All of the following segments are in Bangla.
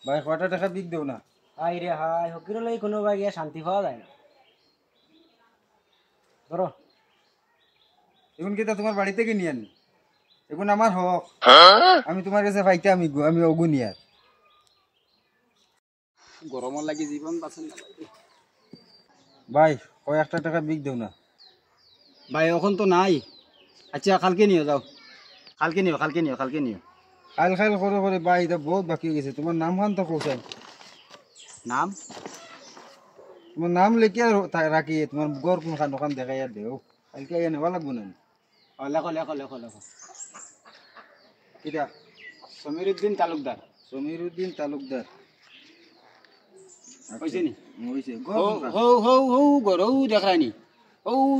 ভাই কয়টা টাকা বিক দেও না? হাই রে হাই, হকির লাগি কোনো ভাই গিয়া শান্তি পাওয়া যায় না। ধরো এখন কিতা তোমার বাড়ি থেকে নিয়ে আনি? এখন আমার হক, আমি তোমার কাছে পাইতে আমি অগুনিয়ার। গরমের লাগি জীবন বাঁচেন না ভাই কয়েকটা টাকা বিক দেও না? ভাই এখন তো নাই। আচ্ছা কালকে নিও যাও, কালকে নিও। খাইল খাইল করে করে ভাই এটা বহুত বাকি হয়ে গেছে। তোমার নাম খান তো কোথায়? নাম তোমার নাম লিখে রাখি, তোমার গড় কোনখান ওখান দেখাই আর দেও। কালকে আইয়া নেওয়া লাগবো না? লেখো কিটা? সমীরউদ্দিন তালুকদার। সমীরউদ্দিন তালুকদার হয়েছে নি? হইছে। গর দেখায়নি,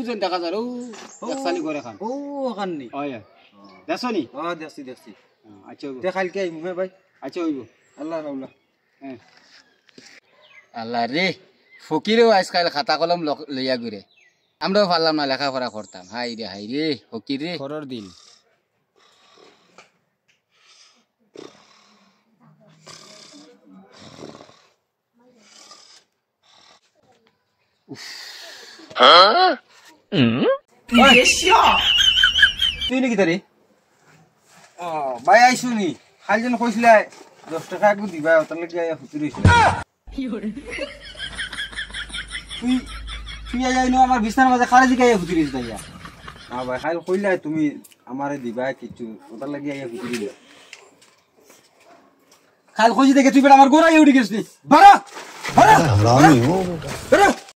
যেন দেখা যায় একসালি ঘর এখান। ও ওখান নি? দেখছো নি? দেখছি। আচ্ছা হইব। তে কালকে আইমু ভাই। আচ্ছা হইব। আল্লাহ আল্লাহ। হ্যাঁ আল্লাহ রে, ফকিরেও আজকাল খাতা কলম লইয়া ঘুরে। আমরাও পারলাম না লেখাপড়া করতাম। হাই রে ফকির রে, খরর দিন। তুই নাকি তারি? ও ভাই আইসু নি? খালি যেন কইছিলে 10 টাকা একটু দিবা, ওটার লাগি আইয়া হুতুর হইছিল। তুই যাইনো আমার বিছানার মাঝে খারে দিকে হুতুর হইছ ভাইয়া। হ্যাঁ ভাই খালি কইলে তুমি আমারে দিবা কিছু, ওটার লাগি আইয়া হুতুর হইল। খাল খুঁজি দেখে তুই বেটা আমার গোড়ায় উঠে গেছিস। বাড়া